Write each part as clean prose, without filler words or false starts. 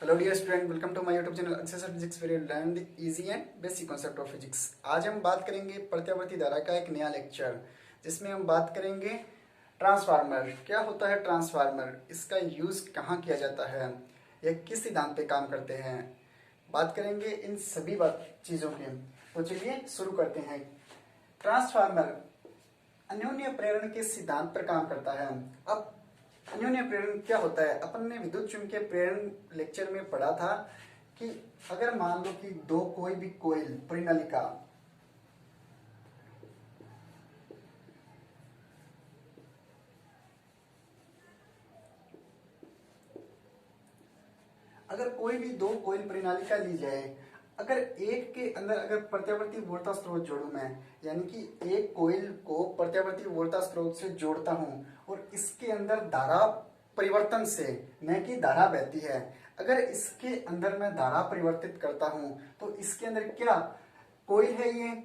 Hello dear student, welcome to my YouTube channel access physics where you learn the easy and basic concept of physics. आज हम बात करेंगे प्रत्यावर्ती धारा का एक नया लेक्चर, जिसमें हम बात करेंगे ट्रांसफार्मर। क्या होता है ट्रांसफार्मर, इसका यूज कहाँ किया जाता है, यह किस सिद्धांत पे काम करते हैं, बात करेंगे इन सभी चीज़ों के। तो चलिए शुरू करते हैं। ट्रांसफार्मर अन्योन्य प्रेरण के सिद्धांत पर काम करता है। अब अन्योन्य प्रेरण क्या होता है? अपन ने विद्युत चुंबकीय प्रेरण लेक्चर में पढ़ा था कि अगर मान लो कि दो कोई भी कोईल परिनालिका अगर कोई भी दो कोईल परिनालिका ली जाए, अगर एक के अंदर अगर प्रत्यावर्ती वोल्टा स्रोत जोड़ू मैं, यानी कि एक कोईल को प्रत्यावर्ती वोल्टा स्रोत से जोड़ता हूं और इसके अंदर धारा परिवर्तन से, न कि धारा बहती है, अगर इसके अंदर मैं धारा परिवर्तित करता हूं तो इसके अंदर क्या कोईल है, ये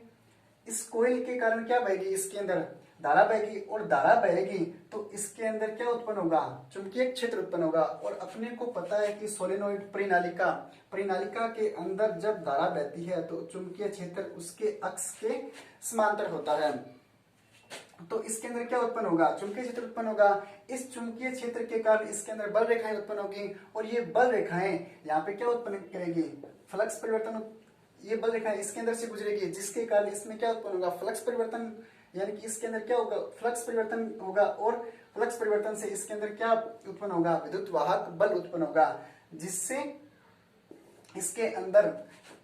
इस कोईल के कारण क्या बहेगी, इसके अंदर धारा बहेगी और धारा बहेगी तो इसके अंदर क्या उत्पन्न होगा, चुंबकीय क्षेत्र उत्पन्न होगा। और अपने को पता है कि सोलेनोइड परिनालिका के अंदर जब धारा बहती है तो चुंबकीय क्षेत्र उसके अक्ष के समांतर होता है। तो इसके अंदर क्या उत्पन्न होगा, चुंबकीय क्षेत्र उत्पन्न होगा। इस चुंबकीय क्षेत्र के कारण इसके अंदर बल रेखाएं उत्पन्न होगी और ये बल रेखाएं यहाँ पे क्या उत्पन्न करेगी, फ्लक्स परिवर्तन। ये बल रेखाएं इसके अंदर से गुजरेगी, जिसके कारण इसमें क्या उत्पन्न होगा, फ्लक्स परिवर्तन। यानी कि इसके अंदर क्या होगा, फ्लक्स परिवर्तन होगा और फ्लक्स परिवर्तन से इसके अंदर क्या उत्पन्न होगा, विद्युत वाहक बल उत्पन्न होगा, जिससे इसके अंदर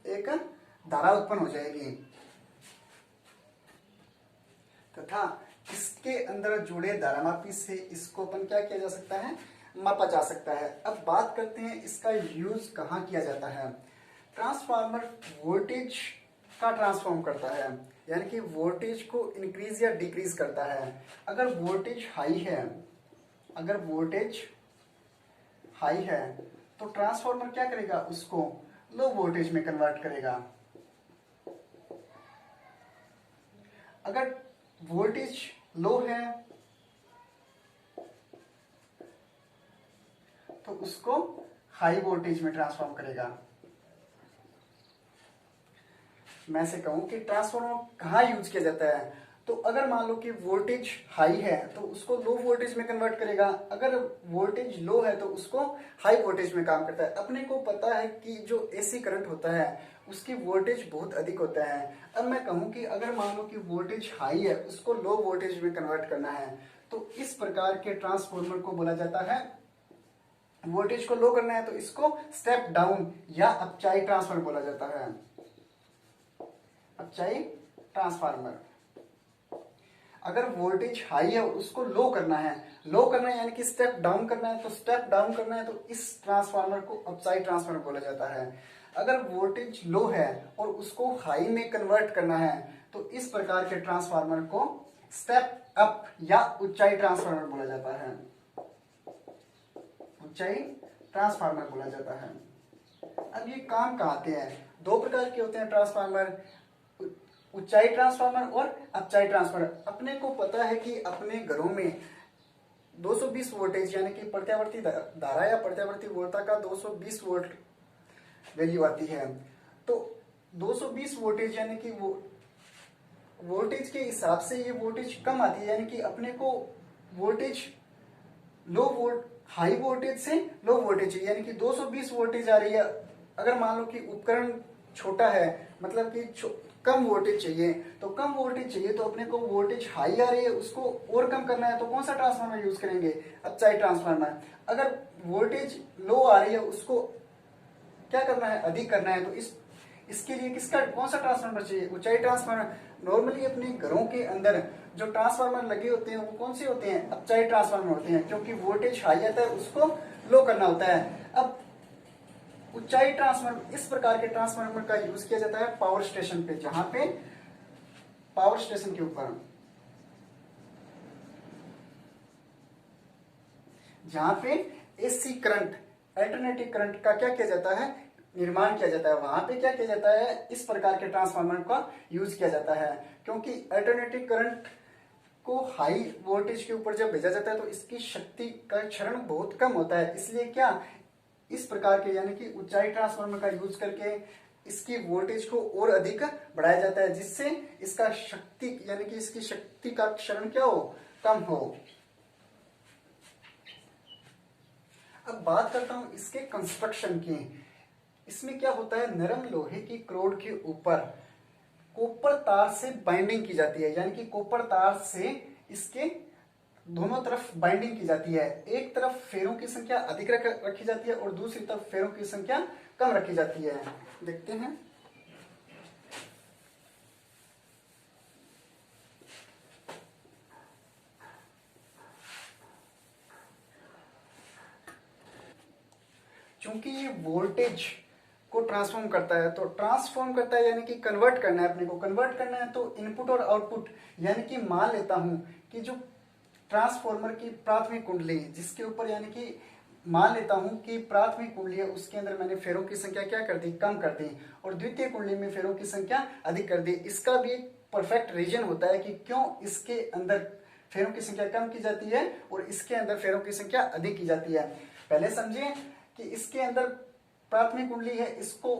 एक धारा उत्पन्न हो जाएगी तथा इसके अंदर जुड़े धारामापी से इसको अपन क्या किया जा सकता है, मापा जा सकता है। अब बात करते हैं इसका यूज कहाँ किया जाता है। ट्रांसफार्मर वोल्टेज का ट्रांसफॉर्म करता है, यानी कि वोल्टेज को इंक्रीज या डिक्रीज करता है। अगर वोल्टेज हाई है तो ट्रांसफार्मर क्या करेगा, उसको लो वोल्टेज में कन्वर्ट करेगा। अगर वोल्टेज लो है तो उसको हाई वोल्टेज में ट्रांसफॉर्म करेगा। मैं से कहूं कि ट्रांसफार्मर कहाँ यूज किया जाता है, तो अगर मान लो कि वोल्टेज हाई है तो उसको लो वोल्टेज में कन्वर्ट करेगा। अगर वोल्टेज लो है तो उसको हाई वोल्टेज में काम करता है। अपने को पता है कि जो एसी करंट होता है उसकी वोल्टेज बहुत अधिक होता है। अब मैं कहूं कि अगर मान लो कि वोल्टेज हाई है, उसको लो वोल्टेज में कन्वर्ट करना है, तो इस प्रकार के ट्रांसफार्मर को बोला जाता है, वोल्टेज को लो करना है तो इसको स्टेप डाउन या अपचाई ट्रांसफार्मर बोला जाता है। अपचाई ट्रांसफार्मर। अगर वोल्टेज हाई है उसको लो करना है, यानी कि स्टेप डाउन करना है, तो इस ट्रांसफार्मर को अपचाई ट्रांसफार्मर बोला जाता है। अगर वोल्टेज लो है और उसको हाई में कन्वर्ट करना है तो इस प्रकार के ट्रांसफार्मर को स्टेप अप या उच्चाई ट्रांसफार्मर बोला जाता है। उच्चाई ट्रांसफार्मर बोला जाता है। अब ये काम कहाँ आते हैं, दो प्रकार के होते हैं ट्रांसफार्मर, उच्चाई ट्रांसफार्मर और अपचाई ट्रांसफार्मर। अपने को पता है कि अपने घरों में 220 वोल्टेज यानी कि प्रत्यावर्ती धारा या प्रत्यावर्ती वोल्टता का 220 वोल्ट वैल्यू आती है। तो 220 वोल्टेज यानी कि वो वोल्टेज के हिसाब से ये वोल्टेज कम आती है, यानी कि अपने को वोल्टेज हाई वोल्टेज से लो वोल्टेज है, यानी कि 220 वोल्टेज आ रही है। अगर मान लो कि उपकरण छोटा है, मतलब कि कम वोल्टेज चाहिए, तो अपने को वोल्टेज हाई आ रही है, उसको और कम करना है तो कौन सा ट्रांसफार्मर यूज करेंगे, अपचाई ट्रांसफार्मर। अगर वोल्टेज लो आ रही है, उसको क्या करना है, अधिक करना है, तो इसके लिए कौन सा ट्रांसफार्मर चाहिए, उच्चाई ट्रांसफार्मर। नॉर्मली अपने घरों के अंदर जो ट्रांसफार्मर लगे होते हैं वो कौन से होते हैं, अपचाई ट्रांसफार्मर होते हैं, क्योंकि वोल्टेज हाई आता है उसको लो करना होता है। अब उच्चाई ट्रांसफार्मर, इस प्रकार के ट्रांसफार्मर का यूज किया जाता है पावर स्टेशन पे, जहां पे पावर स्टेशन के ऊपर जहां पे एसी करंट, अल्टरनेटिव करंट का क्या किया जाता है, निर्माण किया जाता है, वहां पे क्या किया जाता है, इस प्रकार के ट्रांसफार्मर का यूज किया जाता है। क्योंकि अल्टरनेटिव करंट को हाई वोल्टेज के ऊपर जब भेजा जाता है तो इसकी शक्ति का क्षरण बहुत कम होता है, इसलिए क्या इस प्रकार के यानी कि ऊंचाई ट्रांसफार्मर का यूज करके इसकी वोल्टेज को और अधिक बढ़ाया जाता है, जिससे इसका शक्ति यानी कि इसकी शक्ति का क्षरण क्या हो, कम हो। अब बात करता हूं इसके कंस्ट्रक्शन की। इसमें क्या होता है, नरम लोहे की क्रोड के ऊपर कॉपर तार से बाइंडिंग की जाती है, यानी कि कॉपर तार से इसके दोनों तरफ बाइंडिंग की जाती है। एक तरफ फेरों की संख्या अधिक रखी जाती है और दूसरी तरफ फेरों की संख्या कम रखी जाती है। देखते हैं। चूंकि ये वोल्टेज को ट्रांसफॉर्म करता है, तो ट्रांसफॉर्म करता है यानी कि कन्वर्ट करना है, अपने को कन्वर्ट करना है, तो इनपुट और आउटपुट यानी कि मान लेता हूं कि जो ट्रांसफॉर्मर की प्राथमिक कुंडली जिसके ऊपर यानी कि मान लेता हूं कि प्राथमिक कुंडली है, उसके अंदर मैंने फेरों की संख्या क्या कर दी, कम कर दी, और द्वितीय कुंडली में फेरों की संख्या अधिक कर दी। इसका भी एक परफेक्ट रीजन होता है कि क्यों इसके अंदर फेरों की संख्या कम की जाती है और इसके अंदर फेरों की संख्या अधिक की जाती है। पहले समझिए कि इसके अंदर प्राथमिक कुंडली है, इसको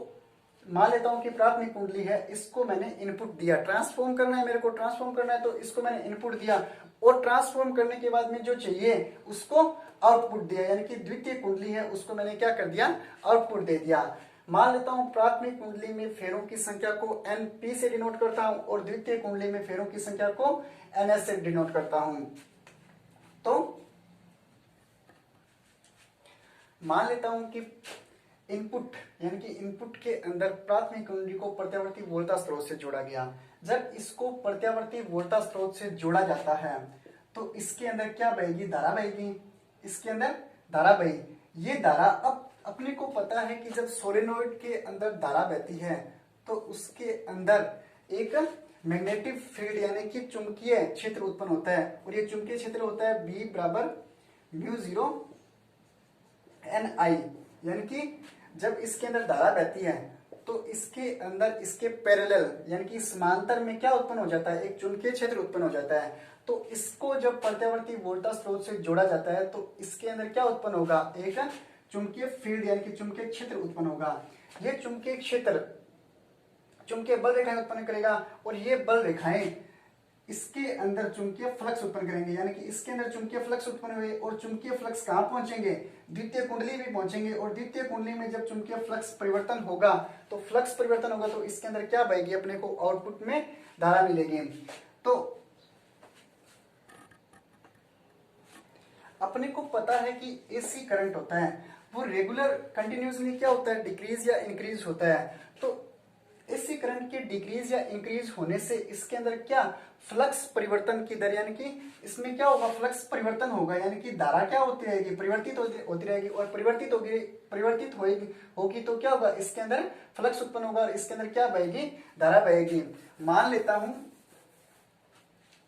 मान लेता हूं कि प्राथमिक कुंडली है, इसको मैंने इनपुट दिया, ट्रांसफॉर्म करना है, मेरे को ट्रांसफॉर्म करना है, तो इसको मैंने इनपुट दिया और ट्रांसफॉर्म करने के बाद में जो चाहिए उसको आउटपुट दिया, यानी कि द्वितीय कुंडली है उसको मैंने क्या कर दिया, आउटपुट दे दिया। मान लेता हूं प्राथमिक कुंडली में फेरों की संख्या को NP से डिनोट करता हूं और द्वितीय कुंडली में फेरों की संख्या को NS से डिनोट करता हूं। तो मान लेता हूं कि इनपुट यानी कि इनपुट के अंदर प्राथमिक कुंडली को प्रत्यावर्ती वोल्टा स्रोत से जोड़ा गया। जब इसको प्रत्यावर्ती वोल्टा स्रोत से जोड़ा जाता है तो इसके अंदर क्या बहेगी, धारा बहेगी, इसके अंदर धारा बही। ये धारा अब अपने को पता है कि जब सोलेनोइड के अंदर धारा बहती है तो उसके अंदर एक मैग्नेटिक फील्ड यानी कि चुंबकीय क्षेत्र उत्पन्न होता है, और ये चुंबकीय क्षेत्र होता है B बराबर म्यू 0 Ni। यानी कि जब इसके अंदर धारा बहती है तो इसके अंदर इसके पैरेलल यानी कि समांतर में क्या उत्पन्न हो जाता है, एक चुंबकीय क्षेत्र उत्पन्न हो जाता है। तो इसको जब प्रत्यावर्ती वोल्टा स्रोत से जोड़ा जाता है तो इसके अंदर क्या उत्पन्न होगा, एक चुंबकीय फील्ड यानी कि चुंबकीय क्षेत्र उत्पन्न होगा। ये चुंबकीय क्षेत्र चुंबकीय बल रेखाएं उत्पन्न करेगा और ये बल रेखाएं इसके अंदर चुंबकीय फ्लक्स उत्पन्न करेंगे, यानी कि इसके अंदर चुंबकीय फ्लक्स उत्पन्न हुए और चुंबकीय फ्लक्स कहां पहुंचेंगे, द्वितीय कुंडली भी पहुंचेंगे, और द्वितीय कुंडली में जब चुंबकीय फ्लक्स परिवर्तन होगा तो फ्लक्स परिवर्तन होगा तो इसके अंदर क्या बहेगी, अपने को आउटपुट में धारा मिलेगी। तो अपने को पता है कि AC करंट होता है वो रेगुलर कंटिन्यूसली क्या होता है, डिक्रीज या इंक्रीज होता है। तो AC करंट के डिक्रीज या इंक्रीज होने से इसके अंदर क्या फ्लक्स परिवर्तन की दर यानी कि इसमें क्या होगा, फ्लक्स परिवर्तन होगा, यानी कि धारा क्या होती रहेगी, परिवर्तित होती रहेगी, और परिवर्तित होगी तो क्या होगा, इसके अंदर फ्लक्स उत्पन्न होगा और इसके अंदर क्या बहेगी, धारा बहेगी। मान लेता हूं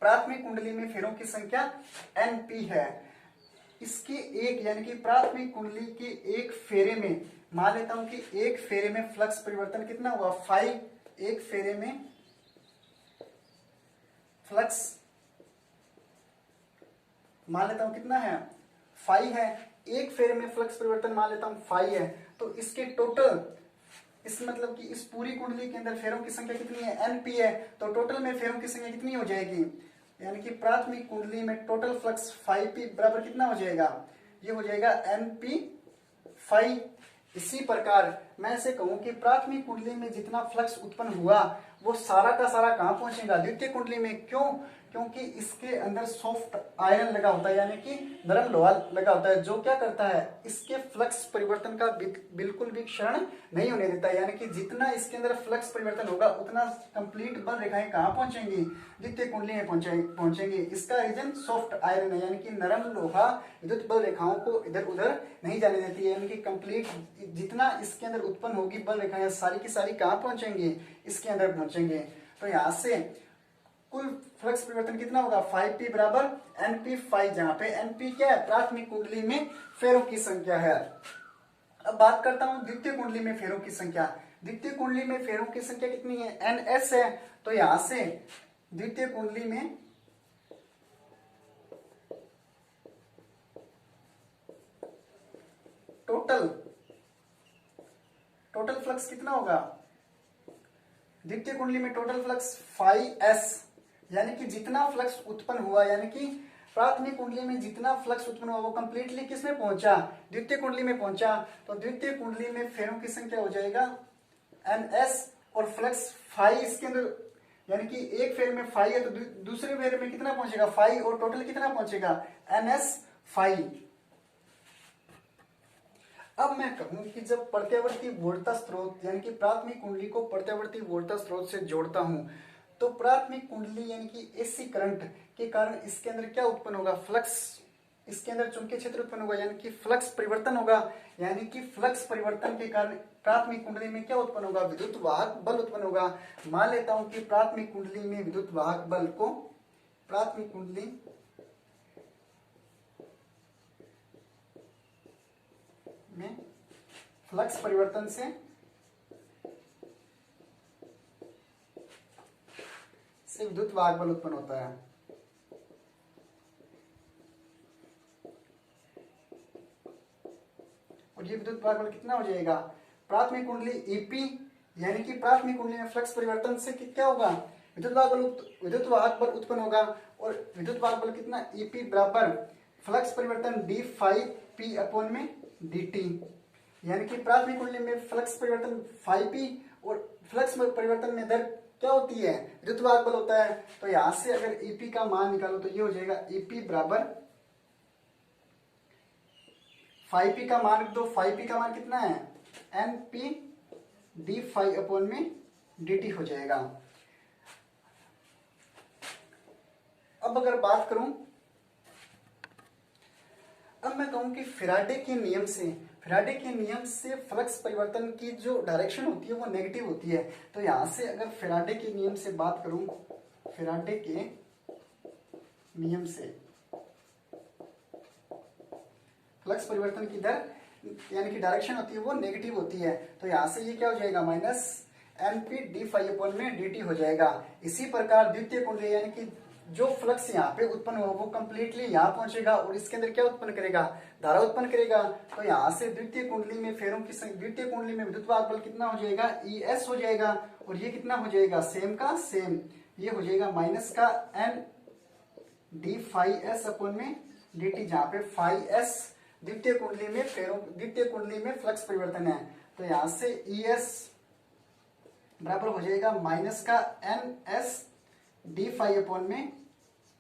प्राथमिक कुंडली में फेरों की संख्या NP है, इसकी एक यानी कि प्राथमिक कुंडली के एक फेरे में मान लेता हूं कि एक फेरे में फ्लक्स परिवर्तन कितना हुआ, 5। एक फेरे में फ्लक्स मान लेता हूं कितना है, 5 है। एक फेरे में फ्लक्स परिवर्तन मान लेता हूं 5 है, तो इसके टोटल इस मतलब कि इस पूरी कुंडली के अंदर फेरों की संख्या कितनी है, NP है, तो टोटल में फेरों की संख्या कितनी हो जाएगी, यानी कि प्राथमिक कुंडली में टोटल फ्लक्स 5P बराबर कितना हो जाएगा, ये हो जाएगा NP 5। इसी प्रकार मैं ऐसे कहूं कि प्राथमिक कुंडली में जितना फ्लक्स उत्पन्न हुआ वो सारा का सारा कहां पहुंचेगा, द्वितीय कुंडली में। क्यों, क्योंकि इसके अंदर सॉफ्ट आयरन लगा होता है यानी कि नरम लोहा लगा होता है, जो क्या करता है, इसके फ्लक्स परिवर्तन का बिल्कुल भी क्षरण नहीं होने देता है, यानी कि जितना इसके अंदर फ्लक्स परिवर्तन होगा उतना कंप्लीट बल रेखाएं कहां पहुंचेंगी, द्वितीय कुंडली में पहुंचेंगी। इसका रीजन सॉफ्ट आयरन है, यानी कि नरम लोहा विद्युत बल रेखाओं को इधर उधर नहीं जाने देती है, यानी कि कंप्लीट जितना इसके अंदर उत्पन्न होगी बल रेखाएं सारी की सारी कहां पहुंचेंगी, इसके अंदर पहुंचेंगे। तो यहां से कुल फ्लक्स परिवर्तन कितना होगा, 5P बराबर NP 5, जहां पे NP क्या है, प्राथमिक कुंडली में फेरों की संख्या है। अब बात करता हूं द्वितीय कुंडली में फेरों की संख्या। द्वितीय कुंडली में फेरों की संख्या कितनी है, NS है। तो यहां से द्वितीय कुंडली में टोटल फ्लक्स कितना होगा, द्वितीय कुंडली में टोटल फ्लक्स फाई एस, यानी कि जितना फ्लक्स उत्पन्न हुआ, यानी कि प्राथमिक कुंडली में जितना फ्लक्स उत्पन्न हुआ वो कंप्लीटली किस में पहुंचा, द्वितीय कुंडली में पहुंचा। तो द्वितीय कुंडली में फेरों की संख्या हो जाएगा एन एस, और फ्लक्स फाई इसके अंदर, यानी कि एक फेर में फाई है तो दूसरे फेर में कितना पहुंचेगा फाई, और टोटल कितना पहुंचेगा एन एस फाई। अब मैं कहूं कि जब प्रत्यावर्ती वोल्टता स्रोत यानी कि प्राथमिक कुंडली को प्रत्यावर्ती वोल्टता स्रोत से जोड़ता हूं, तो प्राथमिक कुंडली यानी कि एसी करंट के कारण इसके अंदर क्या उत्पन्न होगा, फ्लक्स, इसके अंदर चुंबकीय क्षेत्र उत्पन्न होगा, यानी कि फ्लक्स परिवर्तन होगा। यानी कि फ्लक्स परिवर्तन के कारण प्राथमिक कुंडली में क्या उत्पन्न होगा, विद्युत वाहक बल उत्पन्न होगा। मान लेता हूं कि प्राथमिक कुंडली में विद्युत वाहक बल को, प्राथमिक कुंडली में फ्लक्स परिवर्तन से विद्युत वाहक बल उत्पन्न होता है। और ये विद्युत वाहक बल कितना हो जाएगा, प्राथमिक कुंडली ईपी, यानी कि प्राथमिक कुंडली में फ्लक्स परिवर्तन से क्या होगा, विद्युत वाहक बल उत्पन्न होगा। और विद्युत वाहक बल कितना, ईपी बराबर फ्लक्स परिवर्तन डी फाइव पी अपॉन में dt, यानी कि प्राथमिक कुंडली में फ्लक्स परिवर्तन फाइव पी, और फ्लक्स परिवर्तन में दर क्या होती है, विद्युत वाहक बल होता है। तो यहां से अगर ईपी का मान निकालो तो ये हो जाएगा ईपी बराबर फाइव पी का मान, दो फाइव पी का मान कितना है, N P D five upon में dt हो जाएगा। अब अगर बात करूं, अब मैं कहूं कि फैराडे के नियम से फ्लक्स परिवर्तन की जो डायरेक्शन होती है वो नेगेटिव होती है। तो यहां से अगर फैराडे के नियम से बात करूं, फैराडे के नियम से फ्लक्स परिवर्तन की दर यानी कि डायरेक्शन होती है वो नेगेटिव होती है। तो यहां से ये क्या हो जाएगा, minus N P D five upon में dt हो जाएगा। इसी प्रकार द्वितीय कुंडली यानी कि जो फ्लक्स यहाँ पे उत्पन्न हुआ वो कंप्लीटली यहाँ पहुंचेगा और इसके अंदर क्या उत्पन्न करेगा, धारा उत्पन्न करेगा। तो यहाँ से द्वितीय कुंडली में फेरों की द्वितीय कुंडली में विद्युत वाहक बल कितना हो जाएगा, ES हो जाएगा, और ये कितना हो जाएगा, सेम का सेम, ये हो जाएगा माइनस का N D five S upon में dt, जहाँ पे फाइव एस द्वितीय कुंडली में फेरों, द्वितीय कुंडली में फ्लक्स परिवर्तन है। तो यहाँ से ES बराबर हो जाएगा माइनस का N S D five upon में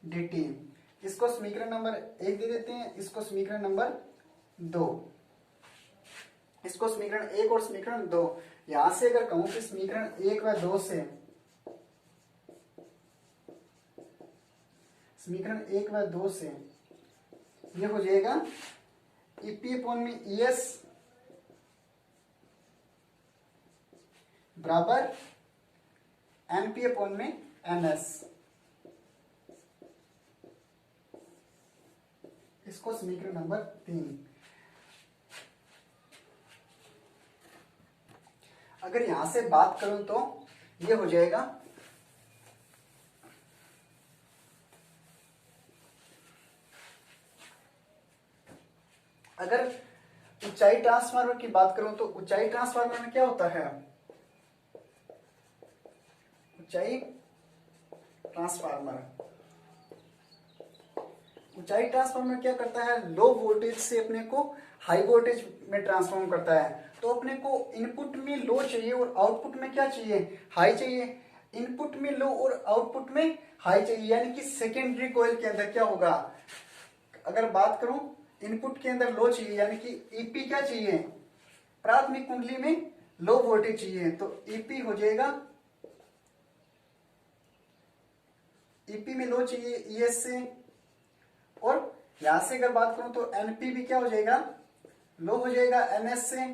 dt। इसको समीकरण नंबर 1 दे देते हैं, इसको समीकरण नंबर 2, इसको समीकरण 1 और समीकरण 2। यहां से अगर कहूं कि समीकरण 1 व 2 से, समीकरण 1 व 2 से ये हो जाएगा ईपी अपॉन में ES बराबर एनपी अपॉन में NS। इसको समीकरण नंबर 3। अगर यहां से बात करूं तो ये हो जाएगा अगर ऊंचाई ट्रांसफार्मर की बात करूं तो ऊंचाई ट्रांसफार्मर में क्या होता है, ऊंचाई ट्रांसफार्मर क्या करता है, लो वोल्टेज से अपने को हाई वोल्टेज में ट्रांसफॉर्म करता है। तो अपने को इनपुट में लो चाहिए और आउटपुट में क्या चाहिए, हाई चाहिए। इनपुट में लो और आउटपुट में हाई चाहिए, यानी कि सेकेंडरी कॉइल के अंदर क्या होगा, अगर बात करूं इनपुट के अंदर लो चाहिए, यानी कि ईपी क्या चाहिए, प्राथमिक कुंडली में लो वोल्टेज चाहिए। तो ईपी हो जाएगा, ईपी में लो चाहिए ES से, और यहां से अगर बात करूं तो एनपी भी क्या हो जाएगा, लो हो जाएगा NS से।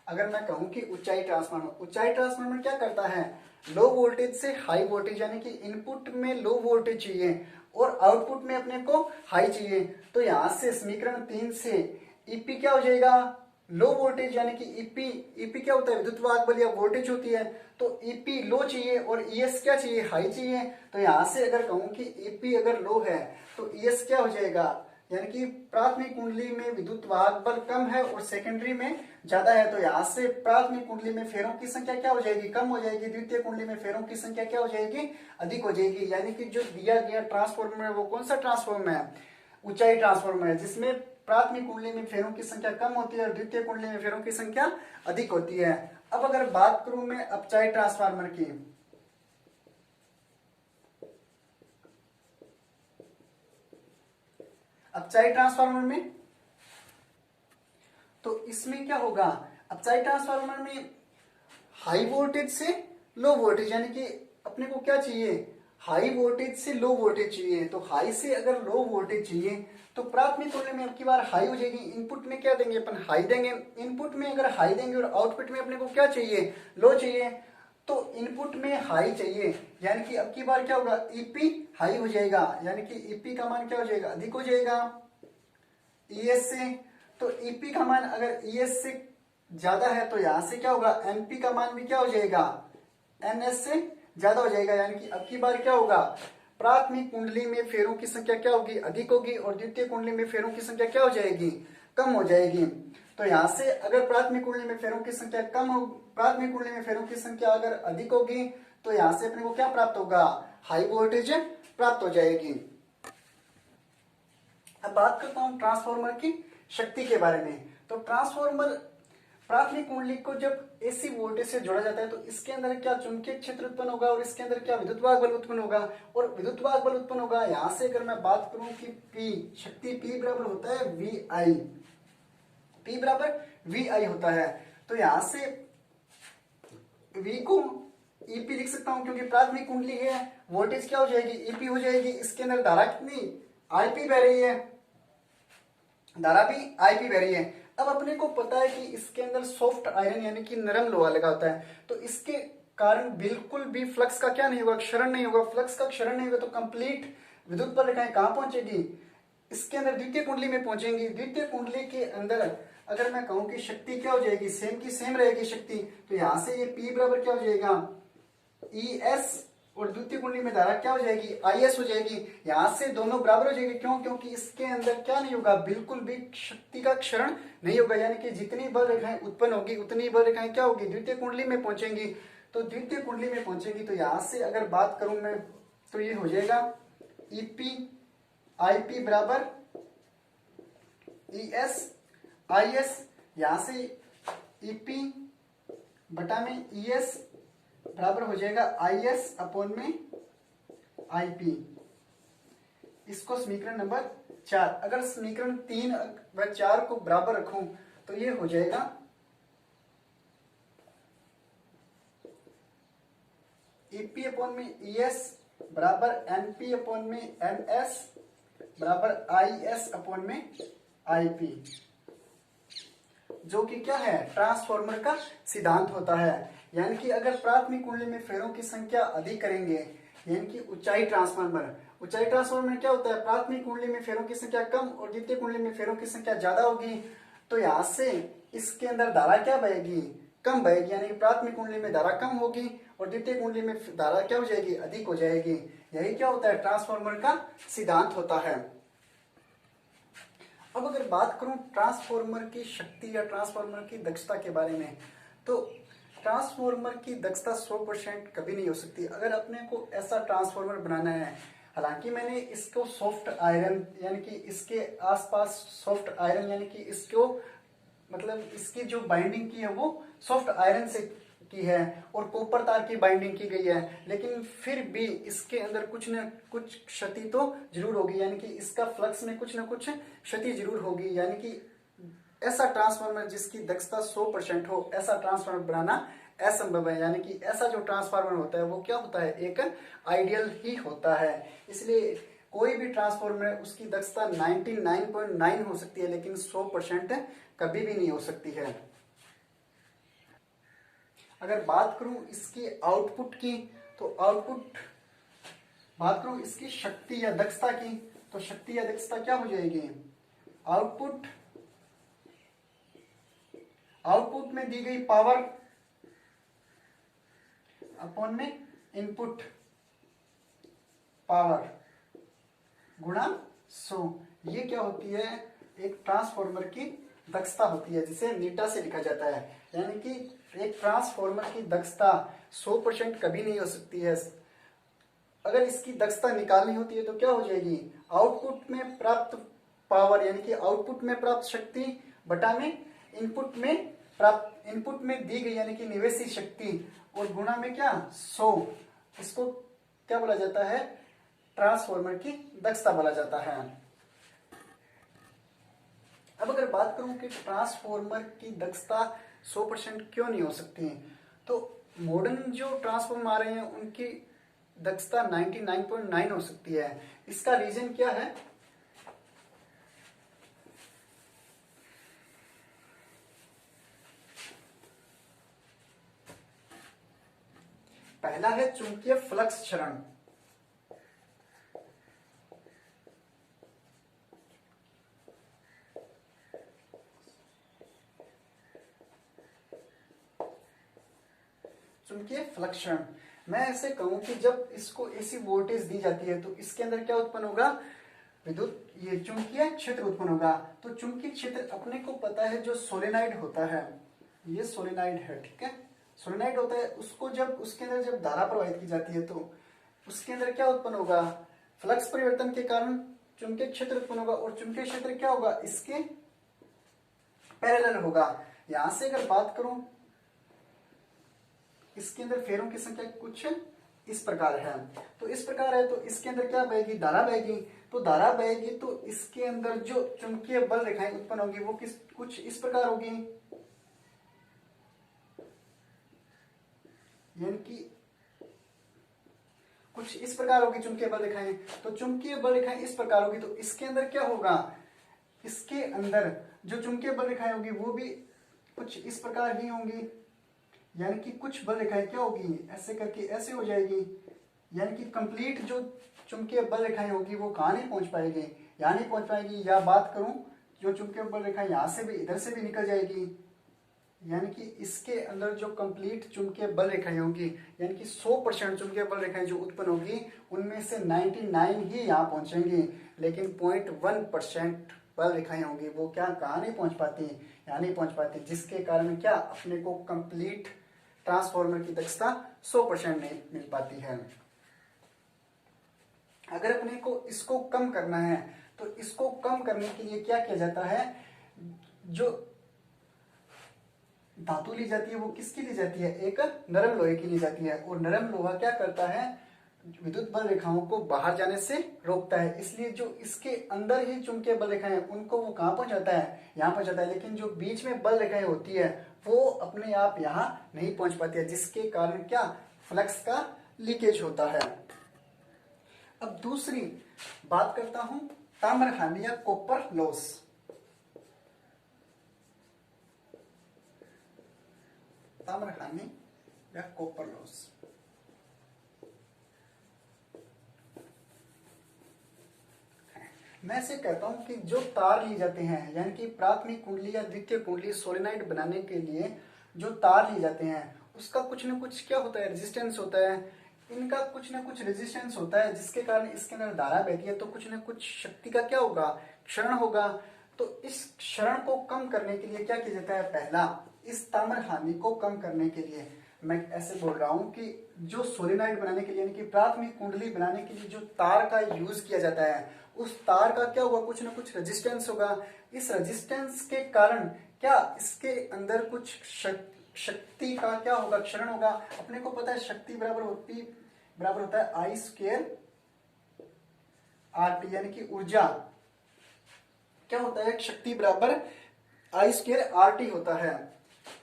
अगर मैं कहूं कि ऊंचाई ट्रांसफार्मर क्या करता है, लो वोल्टेज से हाई वोल्टेज, यानी कि इनपुट में लो वोल्टेज चाहिए और आउटपुट में अपने को हाई चाहिए। तो यहां से समीकरण 3 से ईपी क्या हो जाएगा, लो वोल्टेज, यानी कि ईपी क्या होता है, विद्युत वाहक बल या वोल्टेज होती है। तो ईपी लो चाहिए और ES क्या चाहिए, हाई चाहिए। तो यहां से अगर कहूं कि ईपी अगर लो है तो ES क्या हो जाएगा, यानी कि प्राथमिक कुंडली में विद्युत वाहक बल कम है और सेकेंडरी में ज्यादा है, तो यहाँ से प्राथमिक कुंडली में फेरों की संख्या क्या हो जाएगी, कम हो जाएगी, द्वितीय कुंडली में फेरों की संख्या क्या हो जाएगी, अधिक हो जाएगी। यानी कि जो दिया गया ट्रांसफॉर्मर है वो कौन सा ट्रांसफॉर्मर है, ऊंचाई ट्रांसफॉर्मर है, जिसमें प्राथमिक कुंडली में फेरों की संख्या कम होती है और द्वितीय कुंडली में फेरों की संख्या अधिक होती है। अब अगर बात करूं मैं अपचाई ट्रांसफार्मर की, अपचाई ट्रांसफार्मर में, तो इसमें क्या होगा, अपचाई ट्रांसफार्मर में हाई वोल्टेज से लो वोल्टेज, यानी कि अपने को क्या चाहिए, हाई वोल्टेज से लो वोल्टेज चाहिए। तो हाई से अगर लो वोल्टेज चाहिए तो प्राथमिक कुंडली में अब की बार हाई हो जाएगी, इनपुट में क्या देंगे अपन, हाई देंगे। इनपुट में अगर हाई देंगे और आउटपुट में अपने को क्या चाहिए, लो चाहिए, तो इनपुट में हाई चाहिए, यानी कि अब की बार क्या होगा, ईपी हाई हो जाएगा, यानी कि ईपी का मान क्या हो जाएगा, अधिक हो जाएगा ईएस से। तो ईपी का मान अगर ईएस से ज्यादा है तो यहां से क्या होगा, एनपी का मान भी क्या हो जाएगा, एनएस से ज्यादा हो जाएगा, यानी कि अब की बार क्या होगा, प्राथमिक कुंडली में फेरों की संख्या क्या होगी, अधिक होगी, और द्वितीय कुंडली में फेरों की संख्या क्या हो जाएगी, कम हो जाएगी। तो यहां से अगर प्राथमिक कुंडली में फेरों की संख्या कम हो, प्राथमिक कुंडली में फेरों की संख्या अगर अधिक होगी तो यहां से अपने को क्या प्राप्त होगा, हाई वोल्टेज प्राप्त हो जाएगी। अब बात करता हूं ट्रांसफार्मर की शक्ति के बारे में। तो ट्रांसफार्मर प्राथमिक कुंडली को जब एसी वोल्टेज से जोड़ा जाता है तो इसके अंदर क्या चुंबकीय क्षेत्र उत्पन्न होगा और इसके अंदर क्या विद्युत वाहक बल उत्पन्न होगा, और विद्युत वाहक बल उत्पन्न होगा। यहां से अगर मैं बात करूं कि P शक्ति P बराबर होता है VI, P बराबर VI होता है, तो यहां से V को EP लिख सकता हूं, क्योंकि प्राथमिक कुंडली है, वोल्टेज क्या हो जाएगी, EP हो जाएगी। इसके अंदर धारा कितनी, IP बह रही है, धारा भी IP बह रही है। अब अपने को पता है कि इसके अंदर सॉफ्ट आयरन यानी कि नरम लोहा लगा होता है, तो इसके कारण बिल्कुल भी फ्लक्स का क्या नहीं होगा, क्षरण नहीं होगा। फ्लक्स का क्षरण नहीं होगा तो कंप्लीट विद्युत बल रेखाएं कहां पहुंचेगी, इसके अंदर द्वितीय कुंडली में पहुंचेंगी। द्वितीय कुंडली के अंदर अगर मैं कहूं कि शक्ति क्या हो जाएगी, सेम की सेम रहेगी शक्ति, तो यहां से ये P बराबर क्या हो जाएगा, ES, और द्वितीय कुंडली में धारा क्या हो जाएगी, IS हो जाएगी। यहां से दोनों बराबर हो जाएगी, क्यों, क्योंकि इसके अंदर क्या नहीं होगा, बिल्कुल भी शक्ति का क्षरण नहीं होगा, यानी कि जितनी बल रेखाएं उत्पन्न होगी उतनी बल रेखाएं क्या होगी, द्वितीय कुंडली में पहुंचेंगी। तो द्वितीय कुंडली में पहुंचेगी, तो यहां से अगर बात करूं मैं तो ये हो जाएगा EP IP बराबर ES IS, यहां से EP बटा में ES बराबर हो जाएगा IS अपॉन में IP। इसको समीकरण नंबर 4, अगर समीकरण 3 व 4 को बराबर रखूं तो ये हो जाएगा EP अपॉन में ES बराबर NP अपॉन में NS बराबर IS अपॉन में IP, जो कि क्या है, ट्रांसफार्मर का सिद्धांत होता है। यानी कि अगर प्राथमिक कुंडली में फेरों की संख्या अधिक करेंगे, यानी कि ऊंचाई ट्रांसफार्मर, ऊंचाई ट्रांसफार्मर में क्या होता है, प्राथमिक कुंडली में फेरों की संख्या कम और द्वितीय कुंडली में फेरों की संख्या ज्यादा होगी, तो यहां से इसके अंदर धारा क्या बहेगी, कम बहेगी, यानी कि प्राथमिक कुंडली में धारा कम होगी और द्वितीय कुंडली में धारा क्या हो जाएगी, अधिक हो जाएगी। यही क्या होता है, ट्रांसफार्मर का सिद्धांत होता है। अब अगर बात करूं ट्रांसफार्मर की शक्ति या ट्रांसफार्मर की दक्षता के बारे में, तो ट्रांसफार्मर की दक्षता 100% कभी नहीं हो सकती। अगर अपने को ऐसा ट्रांसफार्मर बनाना है, हालांकि मैंने इसको सॉफ्ट आयरन यानी कि इसके आसपास सॉफ्ट आयरन यानी कि इसको मतलब इसकी जो बाइंडिंग की है वो सॉफ्ट आयरन से की है और कॉपर तार की बाइंडिंग की गई है, लेकिन फिर भी इसके अंदर कुछ न कुछ क्षति तो जरूर होगी, यानी कि इसका फ्लक्स में कुछ न कुछ क्षति जरूर होगी। यानी कि ऐसा ट्रांसफार्मर जिसकी दक्षता 100% हो, ऐसा ट्रांसफार्मर बनाना असंभव है। यानी कि ऐसा जो ट्रांसफार्मर होता है वो क्या होता है, एक आइडियल ही होता है। इसलिए कोई भी ट्रांसफार्मर है उसकी दक्षता 99.9 हो सकती है, लेकिन 100% कभी भी नहीं हो सकती है। अगर बात करूं इसकी आउटपुट की, तो आउटपुट बात करूं इसकी शक्ति या दक्षता की, तो शक्ति या दक्षता क्या हो जाएगी, आउटपुट में दी गई पावर अपॉन में इनपुट पावर गुणा 100, ये क्या होती है, एक ट्रांसफॉर्मर की दक्षता होती है, जिसे नीटा से लिखा जाता है। यानी कि एक ट्रांसफॉर्मर की दक्षता 100% कभी नहीं हो सकती है। अगर इसकी दक्षता निकालनी होती है तो क्या हो जाएगी, आउटपुट में प्राप्त पावर यानी कि आउटपुट में प्राप्त शक्ति बटा में इनपुट में दी गई यानी कि निवेशित शक्ति और गुणा में क्या 100। इसको क्या बोला जाता है, ट्रांसफॉर्मर की दक्षता बोला जाता है। अब अगर बात करूं कि ट्रांसफॉर्मर की दक्षता 100% क्यों नहीं हो सकती, तो मॉडर्न जो ट्रांसफॉर्मर आ रहे हैं उनकी दक्षता 99.9 हो सकती है। इसका रीजन क्या है, पहला है चुंबकीय फ्लक्स क्षरण। चुंबकीय फ्लक्स क्षरण, मैं ऐसे कहूं कि जब इसको एसी वोल्टेज दी जाती है तो इसके अंदर क्या उत्पन्न होगा, विद्युत ये चुंबकीय क्षेत्र उत्पन्न होगा। तो चुंबकीय क्षेत्र अपने को पता है, जो सोलेनाइड होता है, ये सोलेनाइड है, ठीक है, सोलेनाइड होता है, उसको जब उसके अंदर जब धारा प्रवाहित की जाती है तो उसके अंदर क्या उत्पन्न होगा, फ्लक्स परिवर्तन के कारण चुंबकीय क्षेत्र उत्पन्न होगा और चुंबकीय क्षेत्र क्या होगा, इसके पैरेलल होगा। यहां से अगर बात करूं, इसके अंदर फेरों की संख्या कुछ इस प्रकार है, तो इस प्रकार है, तो इसके अंदर क्या बहेगी, धारा बहेगी। तो धारा बहेगी तो इसके अंदर जो चुंबकीय बल रेखाएं उत्पन्न होगी वो कुछ इस प्रकार होगी, यानी कि कुछ इस प्रकार होगी चुंबकीय बल रेखाएं। तो चुंबकीय बल रेखाएं इस प्रकार होगी, तो इसके अंदर क्या होगा, इसके अंदर जो चुंबकीय बल रेखाएं होगी वो भी कुछ इस प्रकार ही होंगी, यानी कि कुछ बल रेखाएं क्या होगी, ऐसे करके ऐसे हो जाएगी, यानी कि कंप्लीट जो चुंबकीय बल रेखाएं होगी वो कहां नहीं पहुंच पाएगी, यहां नहीं पहुंच पाएगी। या बात करूं, जो चुंबकीय बल रेखाएं यहां से भी इधर से भी निकल जाएगी, यानी कि इसके अंदर जो कंप्लीट चुंबकीय बल रेखाएं होंगी, यानी कि 100% चुंबकीय बल रेखाएं जो उत्पन्न होगी उनमें से 99 ही यहाँ पहुंचेंगी, लेकिन 0.1% बल रेखाएं होंगी वो क्या कहाँ नहीं पहुंच पाती, यहाँ नहीं पहुंच पाती, जिसके कारण क्या अपने को कंप्लीट ट्रांसफॉर्मर की दक्षता 100% नहीं मिल पाती है। अगर अपने को इसको कम करना है तो इसको कम करने के लिए क्या किया जाता है, जो धातु ली जाती है वो किसकी ली जाती है, एक नरम लोहे की ली जाती है, और नरम लोहा क्या करता है, विद्युत बल रेखाओं को बाहर जाने से रोकता है। इसलिए जो इसके अंदर ही चुंबकीय बल रेखाएं हैं उनको वो कहां पहुंचाता है, यहां पहुंचाता है, लेकिन जो बीच में बल रेखाएं होती है वो अपने आप यहां नहीं पहुंच पाती है, जिसके कारण क्या फ्लक्स का लीकेज होता है। अब दूसरी बात करता हूं ताम्र हानि या कॉपर लॉस। ताम्र हानि या कॉपर लॉस, मैं से कहता हूं कि जो तार ली जाते हैं, यानी कि प्राथमिक कुंडली या द्वितीय कुंडली सोलेनाइड बनाने के लिए जो तार ली जाते हैं उसका कुछ ना कुछ क्या होता है, रेजिस्टेंस होता है, इनका कुछ ना कुछ रेजिस्टेंस होता है, जिसके कारण इसके अंदर धारा बहती है, तो कुछ ना कुछ शक्ति का क्या होगा, क्षरण होगा। तो इस क्षरण को कम करने के लिए क्या किया जाता है, पहला इस ताम्र हानि को कम करने के लिए मैं ऐसे बोल रहा हूं कि जो सोलेनाइड बनाने के लिए यानी कि प्राथमिक कुंडली बनाने के लिए जो तार का यूज किया जाता है उस तार का क्या होगा, कुछ ना कुछ रेजिस्टेंस होगा। इस रेजिस्टेंस के कारण क्या इसके अंदर कुछ शक्ति का क्या होगा, क्षरण होगा। अपने को पता है शक्ति बराबर होता है आई स्क्वायर आर टी, यानी कि ऊर्जा क्या होता है, शक्ति बराबर आई स्क्वायर आर टी होता है,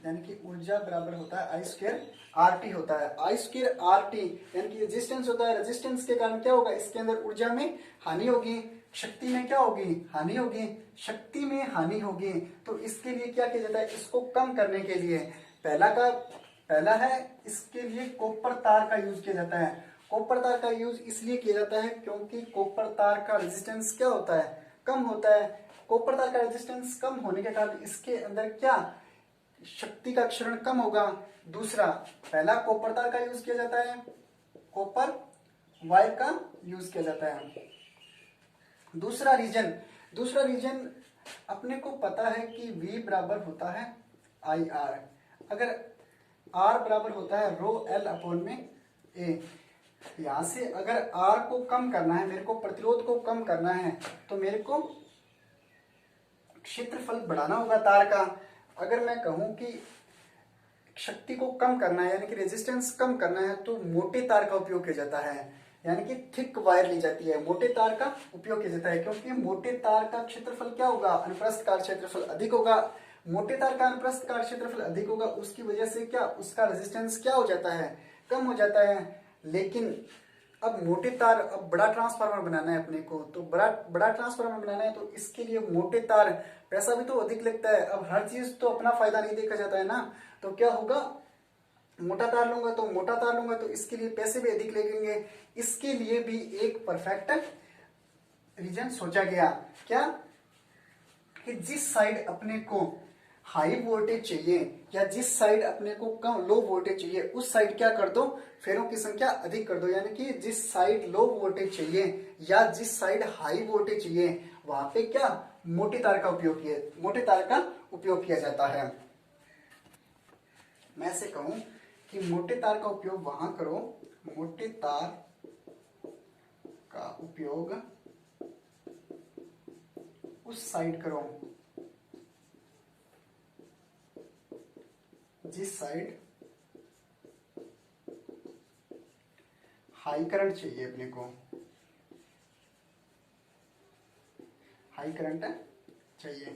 यानी कि ऊर्जा बराबर होता है आई स्क्वायर आर टी होता है। आई स्क्वायर आर टी यानी कि रेजिस्टेंस होता है, रेजिस्टेंस के कारण क्या होगा, इसके अंदर ऊर्जा में हानि होगी, शक्ति में क्या होगी, हानि होगी, शक्ति में हानि होगी। तो इसके लिए क्या किया जाता है, इसको कम करने के लिए पहला है इसके लिए कॉपर तार का यूज किया जाता है। कॉपर तार का यूज इसलिए किया जाता है क्योंकि कॉपर तार का रेजिस्टेंस क्या होता है, कम होता है। कॉपर तार का रेजिस्टेंस कम होने के कारण इसके अंदर क्या शक्ति का क्षरण कम होगा। दूसरा, पहला कॉपर तार का यूज किया जाता है, कॉपर वायर का यूज किया जाता है। दूसरा रीजन दूसरा रीजन अपने को पता है कि V बराबर होता है आई आर। अगर R बराबर होता है रो एल अपॉन में ए, यहां से अगर R को कम करना है, मेरे को प्रतिरोध को कम करना है, तो मेरे को क्षेत्रफल बढ़ाना होगा तार का। अगर मैं कहूं कि शक्ति को कम करना है यानी कि रेजिस्टेंस कम करना है, तो मोटे तार का उपयोग किया जाता है, यानी कि थिक वायर ली जाती है, मोटे तार का उपयोग किया जाता है। क्योंकि मोटे तार का क्षेत्रफल क्या होगा, अनुप्रस्थ काट क्षेत्रफल अधिक होगा। मोटे तार का अनुप्रस्थ काट क्षेत्रफल अधिक होगा, उसकी वजह से क्या, उसका रेजिस्टेंस क्या हो जाता है, कम हो जाता है। लेकिन अब मोटे तार, अब बड़ा ट्रांसफार्मर बनाना है अपने को, तो बड़ा ट्रांसफार्मर बनाना है, तो इसके लिए मोटे तार, पैसा भी तो अधिक लगता है। अब हर चीज तो अपना फायदा नहीं देखा जाता है ना, तो क्या होगा, मोटा तार लूंगा तो मोटा तार लूंगा तो इसके लिए पैसे भी अधिक लगेंगे। इसके लिए भी एक परफेक्ट रीजन सोचा गया, क्या, कि जिस साइड अपने को हाई वोल्टेज चाहिए या जिस साइड अपने को कम लो वोल्टेज चाहिए, उस साइड क्या कर दो, फेरों की संख्या अधिक कर दो। यानी कि जिस साइड लो वोल्टेज चाहिए या जिस साइड हाई वोल्टेज चाहिए, वहां पे क्या, मोटे तार का उपयोग किया जाता है। मैं ऐसे कहूं कि मोटे तार का उपयोग वहां करो, मोटे तार का उपयोग उस साइड करो जिस साइड हाई करंट चाहिए, अपने को हाई करंट चाहिए।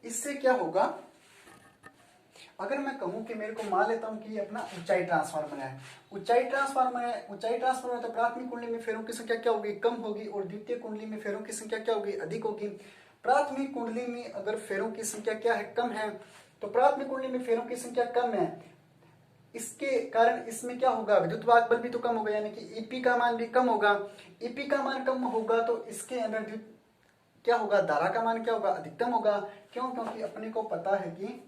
इससे क्या होगा, अगर मैं कहूं कि मेरे को मान लेता हूं कि ये अपना ऊंचाई ट्रांसफार्मर है, ऊंचाई ट्रांसफार्मर तो प्राथमिक कुंडली में फेरों की संख्या क्या होगी, कम होगी, और द्वितीय कुंडली में फेरों की संख्या क्या होगी, अधिक होगी। प्राथमिक कुंडली में अगर फेरों की संख्या क्या है, कम है, तो प्राथमिक कुंडली में फेरों की संख्या कम है, इसके कारण इसमें क्या होगा, विद्युत वाहक बल भी तो कम होगा, यानी कि ईपी का मान भी कम होगा। ईपी का मान कम होगा तो इसके अंदर क्या होगा, धारा का मान क्या होगा, अधिकतम होगा। क्यों, क्योंकि अपने को पता है कि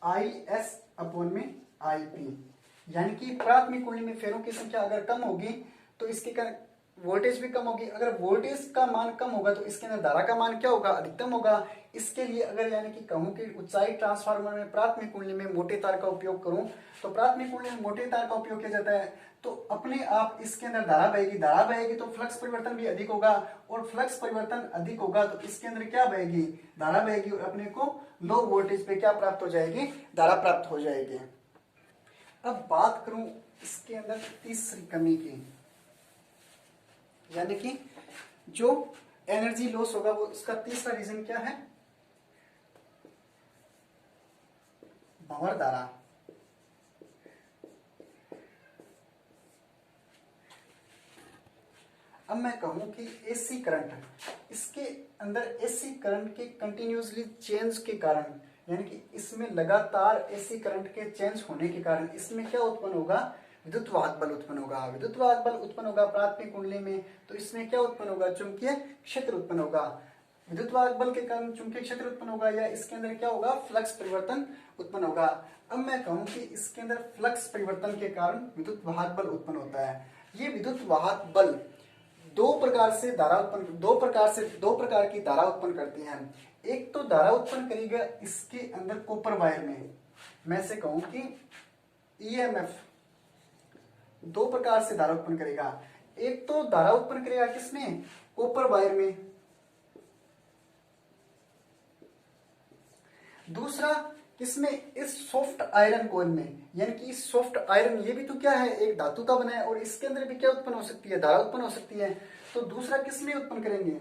आई एस अपॉन में आई पी, यानी कि प्राथमिक कुंडली में फेरों की संख्या अगर कम होगी तो इसके कारण वोल्टेज भी कम होगी। अगर वोल्टेज का मान कम होगा तो इसके अंदर धारा का मान क्या होगा, अधिकतम होगा। इसके लिए अगर यानी कि कहूं कि ऊंचाई ट्रांसफार्मर में प्राथमिक कुंडली में मोटे तार का उपयोग करूं, तो प्राथमिक कुंडली में मोटे तार का उपयोग किया जाता है, तो अपने आप इसके अंदर धारा बहेगी तो फ्लक्स परिवर्तन भी अधिक होगा, और फ्लक्स परिवर्तन अधिक होगा तो इसके अंदर क्या बहेगी, धारा बहेगी, और अपने को लो वोल्टेज पे क्या प्राप्त हो जाएगी, धारा प्राप्त हो जाएगी। अब बात करूं इसके अंदर तीसरी कमी की, यानी कि जो एनर्जी लॉस होगा, वो इसका तीसरा रीजन क्या है, भंवर धारा। अब मैं कहूं कि एसी करंट, इसके अंदर एसी करंट के कंटिन्यूसली चेंज के कारण, यानी कि इसमें लगातार एसी करंट के चेंज होने के कारण इसमें क्या उत्पन्न होगा, विद्युत वाहक बल उत्पन्न होगा। विद्युत वाहक बल उत्पन्न होगा प्राथमिक कुंडली में, तो इसमें क्या उत्पन्न होगा, चुंबकीय क्षेत्र उत्पन्न होगा। विद्युत वाहक बल के कारण चुंबकीय क्षेत्र उत्पन्न होगा, या इसके अंदर क्या होगा, फ्लक्स परिवर्तन उत्पन्न होगा। अब मैं कहूं कि इसके अंदर फ्लक्स परिवर्तन के कारण विद्युत वाहक बल उत्पन्न होता है। ये विद्युत वाहक बल दो प्रकार की धारा उत्पन्न करती हैं। एक तो धारा उत्पन्न करेगा इसके अंदर कॉपर वायर में, मैं से कहूं कि ईएमएफ दो प्रकार से धारा उत्पन्न करेगा। एक तो धारा उत्पन्न करेगा किसमें, कॉपर वायर में। दूसरा किसमें, इस सॉफ्ट आयरन कोयल में, यानी कि इस सॉफ्ट आयरन, ये भी तो क्या है, एक धातु का बना है, और इसके अंदर भी क्या उत्पन्न हो सकती है, धारा उत्पन्न हो सकती है। तो दूसरा किसमें उत्पन्न करेंगे,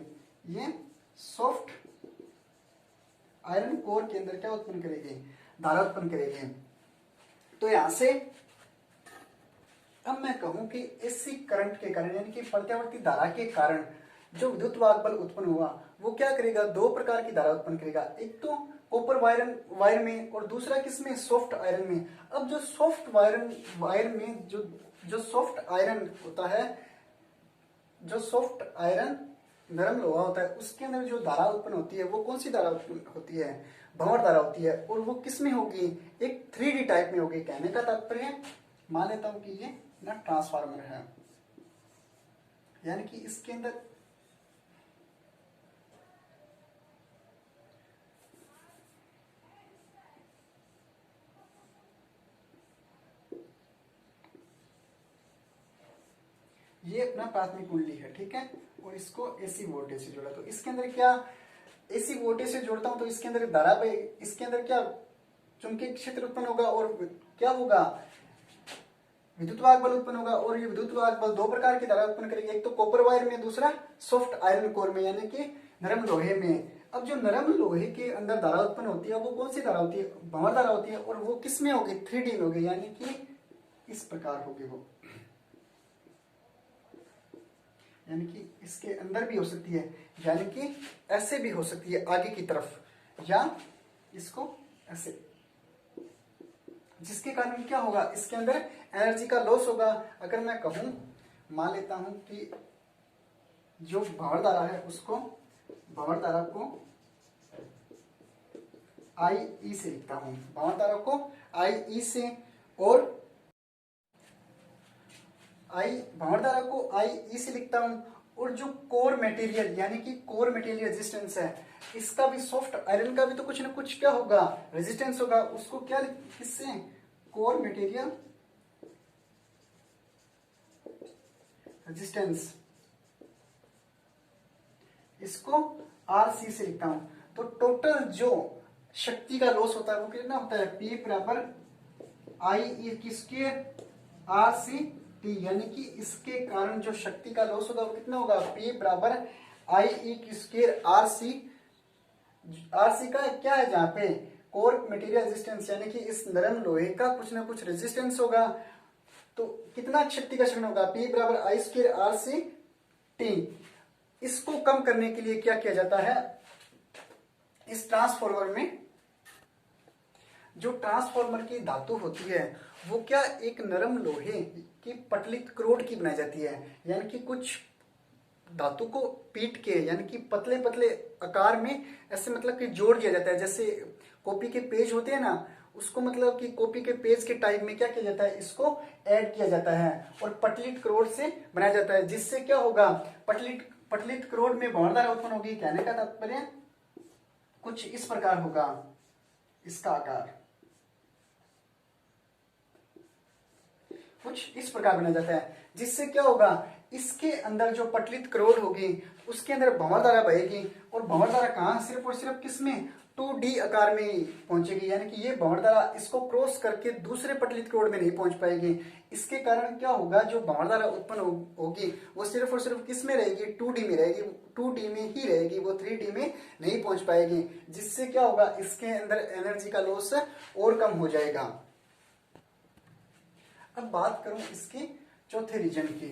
ये सॉफ्ट आयरन कोर के अंदर क्या उत्पन्न करेंगे, धारा उत्पन्न करेंगे। तो यहां से अब मैं कहूं कि एसी करंट के कारण, यानी कि प्रत्यावर्ती धारा के कारण जो विद्युत वाहक बल उत्पन्न हुआ, वो क्या करेगा, दो प्रकार की धारा उत्पन्न करेगा। एक तो कॉपर वायर में, और दूसरा किसमें, सॉफ्ट आयरन में। अब जो सॉफ्ट वायर में जो सॉफ्ट आयरन होता है, जो सॉफ्ट आयरन नरम लोहा होता है, उसके अंदर जो धारा उत्पन्न होती है वो कौन सी धारा उत्पन्न होती है, भंवर धारा होती है। और वो किस में होगी, एक 3D टाइप में होगी। कहने का तात्पर्य, मान लेता हूं कि ये ना ट्रांसफार्मर है, यानी कि इसके अंदर ये अपना प्राथमिक कुंडली है, ठीक है, और इसको एसी वोल्टेज से जोड़ा, तो इसके अंदर क्या एसी वोल्टेज से जोड़ता हूं तो इसके अंदर धारा पे इसके अंदर क्या चुंबकीय क्षेत्र उत्पन्न होगा और क्या होगा विद्युत वाहक बल उत्पन्न होगा। और ये विद्युत वाहक बल दो प्रकार की धारा उत्पन्न करेगी, एक तो कॉपर वायर में, दूसरा सॉफ्ट आयरन कोर में यानी कि नरम लोहे में। अब जो नरम लोहे के अंदर धारा उत्पन्न होती है वो कौन सी धारा होती है, भंवर धारा होती है, और वो किस में होगी 3D में होगी, यानी कि इस प्रकार होगी वो, यानी कि इसके अंदर भी हो सकती है, यानी कि ऐसे भी हो सकती है आगे की तरफ, या इसको ऐसे, जिसके कारण क्या होगा इसके अंदर एनर्जी का लॉस होगा। अगर मैं कहूं मान लेता हूं कि जो भंवर धारा है उसको, भंवर धारा को आई ई से लिखता हूं, भंवर धारा को आई ई से, और भंवर धारा को आई ई से लिखता हूं, और जो कोर मटेरियल यानी कि कोर मटेरियल रेजिस्टेंस है, इसका भी सॉफ्ट आयरन का भी तो कुछ ना कुछ क्या होगा रेजिस्टेंस होगा, उसको क्या किससे कोर मटेरियल रेजिस्टेंस, इसको आर सी से लिखता हूं। तो टोटल जो शक्ति का लॉस होता है वो कितना होता है, पी बराबर आई ई की स्क्वायर आर सी टी, यानी कि इसके कारण जो शक्ति का लॉस होगा वो कितना होगा, पी बराबर आई ई की square R C. R C का क्या है जहां पे कोर मटेरियल रेजिस्टेंस, यानी कि इस नरम लोहे का कुछ ना कुछ रेजिस्टेंस होगा, तो कितना शक्ति का क्षरण होगा, पी बराबर आई स्क्वायर आर सी टी। इसको कम करने के लिए क्या किया जाता है, इस ट्रांसफॉर्मर में जो ट्रांसफॉर्मर की धातु होती है वो क्या एक नरम लोहे की पतली क्रोड की बनाई जाती है, यानी कि कुछ धातु को पीट के यानी कि पतले पतले आकार में ऐसे मतलब कि जोड़ दिया जाता है, जैसे कॉपी के पेज होते हैं ना, उसको मतलब कि कॉपी के पेज के टाइप में क्या किया जाता है, इसको ऐड किया जाता है और पतली क्रोड से बनाया जाता है, जिससे क्या होगा पतली क्रोड में भंवर धारा उत्पन्न होगी। कहने का तात्पर्य कुछ इस प्रकार होगा इसका आकार, कुछ इस प्रकार बनाया जाता है, जिससे क्या होगा इसके अंदर जो पटलित क्रोड होगी उसके अंदर भंवर धारा बहेगी, और भंवर धारा कहां सिर्फ और सिर्फ किसमें 2D आकार में पहुंचेगी, यानी कि ये भंवर धारा इसको क्रॉस करके दूसरे पटलित क्रोड में नहीं पहुंच पाएगी। इसके कारण क्या होगा जो भंवर धारा उत्पन्न होगी वो सिर्फ और सिर्फ किस में रहेगी 2D में रहेगी, 2D में ही रहेगी, वो 3D में नहीं पहुंच पाएगी, जिससे क्या होगा इसके अंदर एनर्जी का लॉस और कम हो जाएगा। अब बात करूं इसके चौथे रीजन की,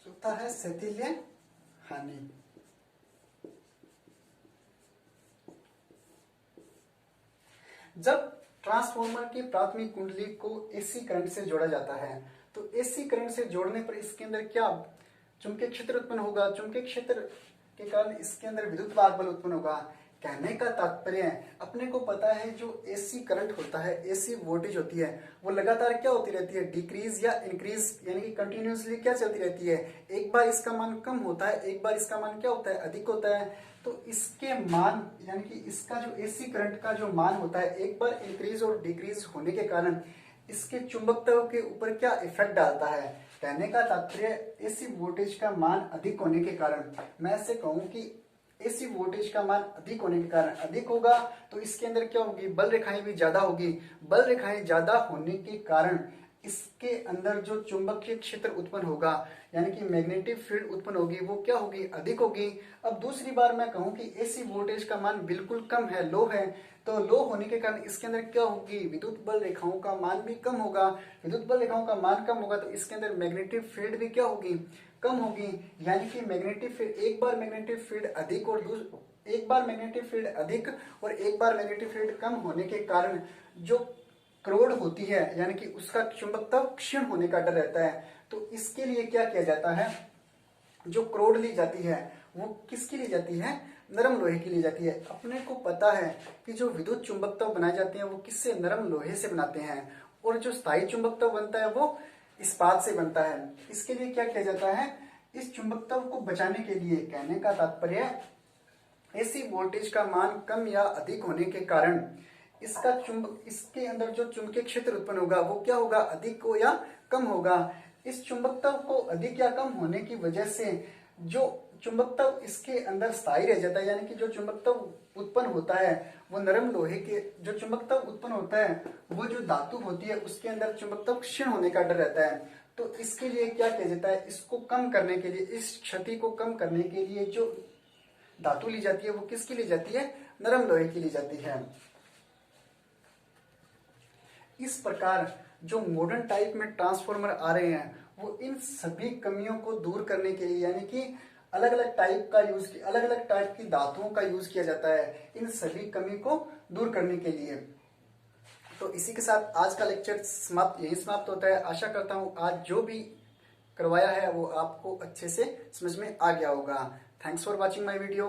चौथा है शैथिल्य हानि। जब ट्रांसफॉर्मर की प्राथमिक कुंडली को एसी करंट से जोड़ा जाता है तो एसी करंट से जोड़ने पर इसके अंदर क्या चुंबकीय क्षेत्र उत्पन्न होगा, चुंबकीय क्षेत्र के कारण इसके अंदर विद्युत वाहक बल उत्पन्न होगा। कहने का तात्पर्य अपने को पता है जो एसी करंट होता है, एसी वोल्टेज होती है, वो लगातार क्या होती रहती है, डिक्रीज या इंक्रीज, यानी कि कंटिन्यूसली क्या चलती रहती है। एक बार इसका मान कम होता है, एक बार इसका मान क्या होता है अधिक होता है। तो इसके मान यानी कि इसका जो एसी करंट का जो मान होता है एक बार इंक्रीज और डिक्रीज होने के कारण इसके चुंबकत्व के ऊपर क्या इफेक्ट डालता है। कहने का तात्पर्य एसी वोल्टेज का मान अधिक होने के कारण, मैं ऐसे कहूं कि एसी वोल्टेज का मान अधिक होने के कारण अधिक होगा तो इसके अंदर क्या होगी बल रेखाएं भी ज्यादा होगी, बल रेखाएं ज्यादा होने के कारण इसके अंदर जो चुंबकीय क्षेत्र उत्पन्न होगा यानी कि मैग्नेटिक फील्ड उत्पन्न होगी वो क्या होगी अधिक होगी। अब दूसरी बार मैं कहूं कि एसी वोल्टेज का मान बिल्कुल कम है, लो है, तो लो होने के कारण इसके अंदर क्या होगी विद्युत बल रेखाओं का मान भी कम होगा। विद्युत बल रेखाओं का मान कम होगा तो इसके अंदर मैग्नेटिक फील्ड भी क्या होगी कम होगी, यानी कि मैग्नेटिक फील्ड एक बार मैग्नेटिक फील्ड अधिक और एक बार मैग्नेटिक फील्ड अधिक और एक बार मैग्नेटिक फील्ड कम होने के कारण जो क्रोड होती है यानी कि उसका चुंबकत्व क्षीण होने का डर रहता है। तो इसके लिए क्या किया जाता है, जो क्रोड ली जाती है वो किसकी ली जाती है, नरम लोहे की ली जाती है। अपने को पता है कि जो विद्युत चुंबकत्व बनाए जाते हैं वो किससे, नरम लोहे से बनाते हैं, और जो स्थायी चुंबकत्व बनता है वो इस्पात से बनता है। इसके लिए क्या किया जाता है, इस चुंबकत्व को बचाने के लिए, कहने का तात्पर्य ऐसी वोल्टेज का मान कम या अधिक होने के कारण इसके अंदर जो चुंबकीय क्षेत्र उत्पन्न होगा वो क्या होगा, अधिक हो या कम होगा। इस चुंबकत्व को अधिक या कम होने की वजह से जो चुंबकत्व इसके अंदर स्थायी रह जाता है, यानी कि जो चुंबकत्व उत्पन्न होता है वो नरम लोहे के, जो चुंबकत्व उत्पन्न होता है वो जो धातु होती है उसके अंदर चुंबकत्व क्षीण होने का डर रहता है। तो इसके लिए क्या किया जाता है, इसको कम करने के लिए, इस क्षति को कम करने के लिए जो धातु ली जाती है वो किसकी ली जाती है, नरम लोहे की ली जाती है। इस प्रकार जो मॉडर्न टाइप में ट्रांसफॉर्मर आ रहे हैं वो इन सभी कमियों को दूर करने के लिए, यानी कि अलग अलग टाइप का यूज, अलग अलग टाइप की धातुओं का यूज किया जाता है इन सभी कमी को दूर करने के लिए। तो इसी के साथ आज का लेक्चर यही समाप्त होता है। आशा करता हूँ आज जो भी करवाया है वो आपको अच्छे से समझ में आ गया होगा। Thanks for watching my video.